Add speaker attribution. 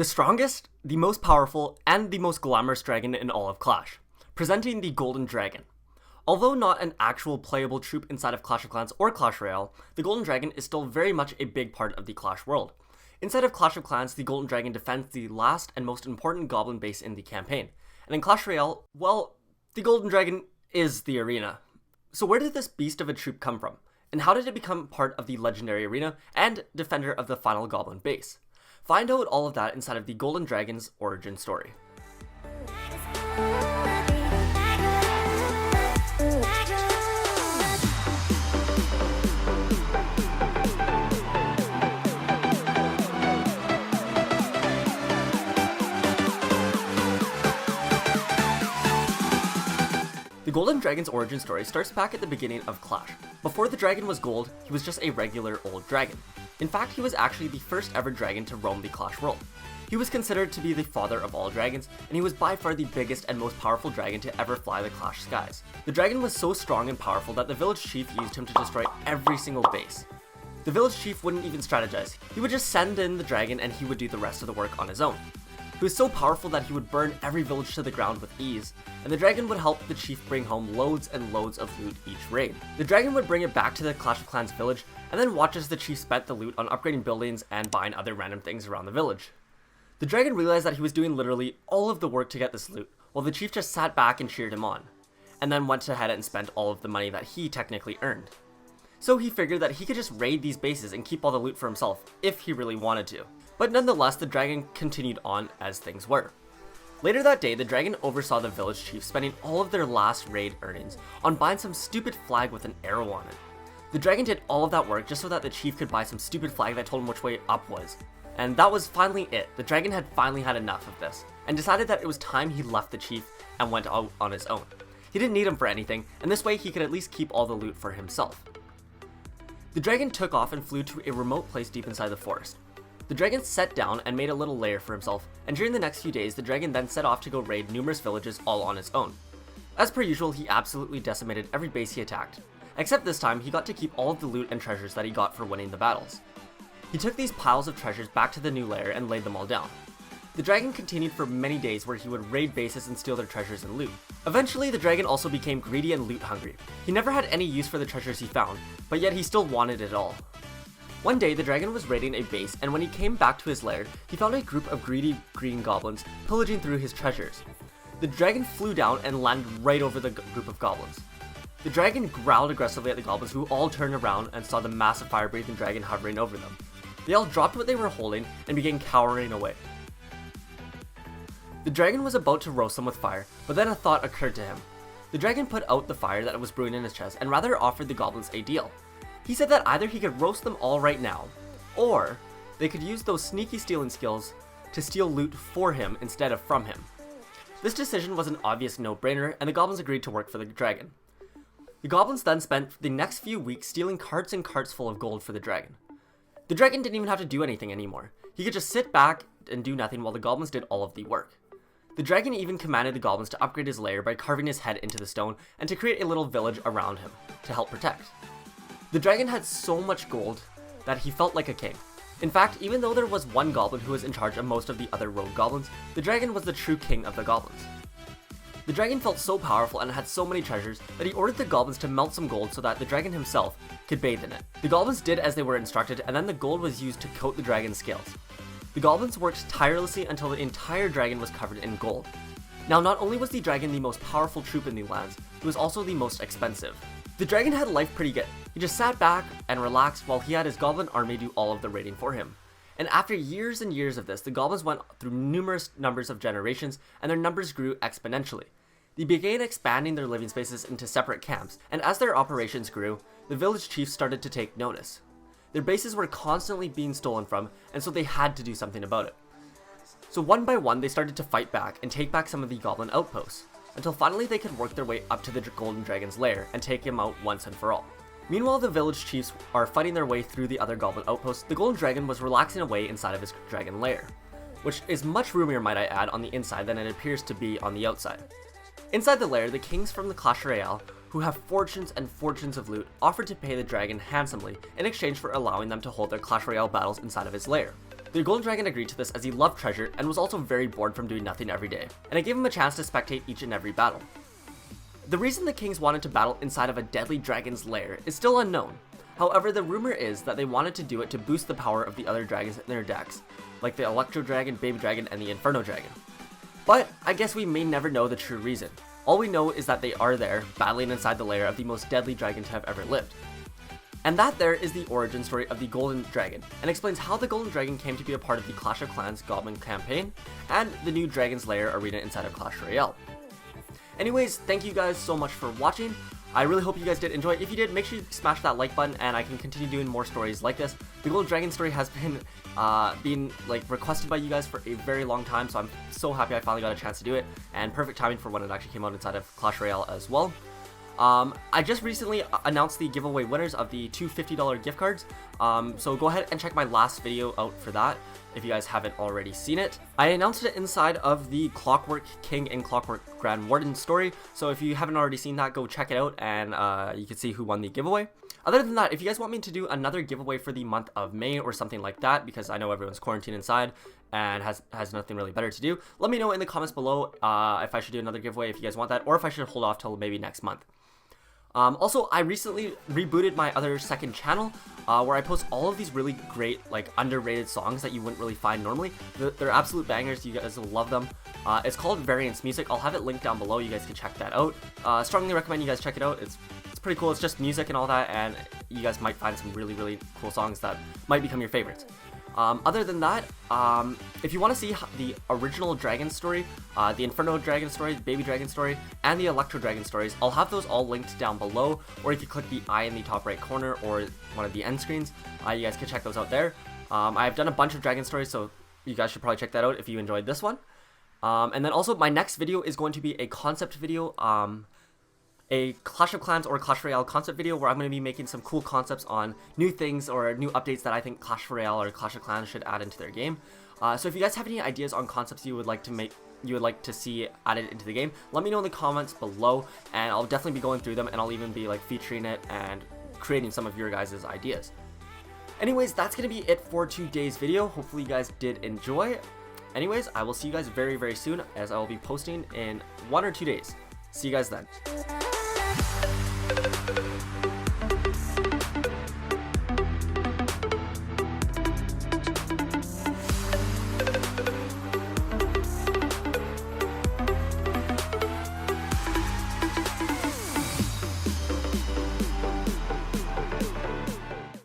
Speaker 1: The strongest, the most powerful, and the most glamorous dragon in all of Clash, presenting the Golden Dragon. Although not an actual playable troop inside of Clash of Clans or Clash Royale, the Golden Dragon is still very much a big part of the Clash world. Inside of Clash of Clans, the Golden Dragon defends the last and most important goblin base in the campaign. And in Clash Royale, well, the Golden Dragon is the arena. So where did this beast of a troop come from? And how did it become part of the legendary arena and defender of the final goblin base? Find out all of that inside of the Golden Dragon's origin story. The Golden Dragon's origin story starts back at the beginning of Clash. Before the dragon was gold, he was just a regular old dragon. In fact, he was actually the first ever dragon to roam the Clash world. He was considered to be the father of all dragons, and he was by far the biggest and most powerful dragon to ever fly the Clash skies. The dragon was so strong and powerful that the village chief used him to destroy every single base. The village chief wouldn't even strategize. He would just send in the dragon and he would do the rest of the work on his own. He was so powerful that he would burn every village to the ground with ease, and the dragon would help the chief bring home loads and loads of loot each raid. The dragon would bring it back to the Clash of Clans village, and then watch as the chief spent the loot on upgrading buildings and buying other random things around the village. The dragon realized that he was doing literally all of the work to get this loot, while the chief just sat back and cheered him on, and then went ahead and spent all of the money that he technically earned. So he figured that he could just raid these bases and keep all the loot for himself, if he really wanted to. But nonetheless, the dragon continued on as things were. Later that day, the dragon oversaw the village chief spending all of their last raid earnings on buying some stupid flag with an arrow on it. The dragon did all of that work just so that the chief could buy some stupid flag that told him which way up was. And that was finally it. The dragon had finally had enough of this, and decided that it was time he left the chief and went out on his own. He didn't need him for anything, and this way he could at least keep all the loot for himself. The dragon took off and flew to a remote place deep inside the forest. The dragon sat down and made a little lair for himself, and during the next few days, the dragon then set off to go raid numerous villages all on his own. As per usual, he absolutely decimated every base he attacked, except this time he got to keep all of the loot and treasures that he got for winning the battles. He took these piles of treasures back to the new lair and laid them all down. The dragon continued for many days where he would raid bases and steal their treasures and loot. Eventually, the dragon also became greedy and loot hungry. He never had any use for the treasures he found, but yet he still wanted it all. One day, the dragon was raiding a base, and when he came back to his lair, he found a group of greedy green goblins pillaging through his treasures. The dragon flew down and landed right over the group of goblins. The dragon growled aggressively at the goblins, who all turned around and saw the massive fire-breathing dragon hovering over them. They all dropped what they were holding and began cowering away. The dragon was about to roast them with fire, but then a thought occurred to him. The dragon put out the fire that was brewing in his chest and rather offered the goblins a deal. He said that either he could roast them all right now, or they could use those sneaky stealing skills to steal loot for him instead of from him. This decision was an obvious no-brainer, and the goblins agreed to work for the dragon. The goblins then spent the next few weeks stealing carts and carts full of gold for the dragon. The dragon didn't even have to do anything anymore. He could just sit back and do nothing while the goblins did all of the work. The dragon even commanded the goblins to upgrade his lair by carving his head into the stone and to create a little village around him to help protect. The dragon had so much gold that he felt like a king. In fact, even though there was one goblin who was in charge of most of the other rogue goblins, the dragon was the true king of the goblins. The dragon felt so powerful and had so many treasures that he ordered the goblins to melt some gold so that the dragon himself could bathe in it. The goblins did as they were instructed, and then the gold was used to coat the dragon's scales. The goblins worked tirelessly until the entire dragon was covered in gold. Now, not only was the dragon the most powerful troop in the lands, it was also the most expensive. The dragon had life pretty good. He just sat back and relaxed while he had his goblin army do all of the raiding for him. And after years and years of this, the goblins went through numerous numbers of generations, and their numbers grew exponentially. They began expanding their living spaces into separate camps, and as their operations grew, the village chiefs started to take notice. Their bases were constantly being stolen from, and so they had to do something about it. So one by one, they started to fight back and take back some of the goblin outposts, until finally they could work their way up to the Golden Dragon's lair and take him out once and for all. Meanwhile, the village chiefs are fighting their way through the other goblin outposts. The Golden Dragon was relaxing away inside of his dragon lair, which is much roomier, might I add, on the inside than it appears to be on the outside. Inside the lair, the kings from the Clash Royale, who have fortunes and fortunes of loot, offered to pay the dragon handsomely in exchange for allowing them to hold their Clash Royale battles inside of his lair. The golden dragon agreed to this as he loved treasure and was also very bored from doing nothing every day, and it gave him a chance to spectate each and every battle. The reason the kings wanted to battle inside of a deadly dragon's lair is still unknown. However, the rumor is that they wanted to do it to boost the power of the other dragons in their decks, like the electro dragon, baby dragon, and the inferno dragon. But I guess we may never know the true reason. All we know is that they are there, battling inside the lair of the most deadly dragon to have ever lived. And that there is the origin story of the Golden Dragon, and explains how the Golden Dragon came to be a part of the Clash of Clans Goblin campaign, and the new Dragon's Lair arena inside of Clash Royale. Anyways, thank you guys so much for watching. I really hope you guys did enjoy. If you did, make sure you smash that like button, and I can continue doing more stories like this. The Golden Dragon story has been requested by you guys for a very long time, so I'm so happy I finally got a chance to do it, and perfect timing for when it actually came out inside of Clash Royale as well. I just recently announced the giveaway winners of the two $50 gift cards, so go ahead and check my last video out for that if you guys haven't already seen it. I announced it inside of the Clockwork King and Clockwork Grand Warden story, so if you haven't already seen that, go check it out and you can see who won the giveaway. Other than that, if you guys want me to do another giveaway for the month of May or something like that, because I know everyone's quarantined inside and has nothing really better to do, let me know in the comments below if I should do another giveaway if you guys want that, or if I should hold off till maybe next month. Also, I recently rebooted my other second channel, where I post all of these really great, underrated songs that you wouldn't really find normally. They're absolute bangers, you guys will love them. It's called Variance Music. I'll have it linked down below, you guys can check that out. Strongly recommend you guys check it out. It's pretty cool. It's just music and all that, and you guys might find some really, really cool songs that might become your favorites. Other than that, if you want to see the original dragon story, the Inferno dragon story, the baby dragon story, and the Electro dragon stories, I'll have those all linked down below, or you can click the I in the top right corner or one of the end screens. You guys can check those out there. I've done a bunch of dragon stories, so you guys should probably check that out if you enjoyed this one. And then also my next video is going to be a concept video, a Clash of Clans or Clash Royale concept video where I'm going to be making some cool concepts on new things or new updates that I think Clash Royale or Clash of Clans should add into their game. So if you guys have any ideas on concepts you would like to see added into the game, let me know in the comments below, and I'll definitely be going through them, and I'll even be featuring it and creating some of your guys' ideas. Anyways, that's going to be it for today's video. Hopefully you guys did enjoy. Anyways, I will see you guys very, very soon, as I will be posting in 1 or 2 days. See you guys then.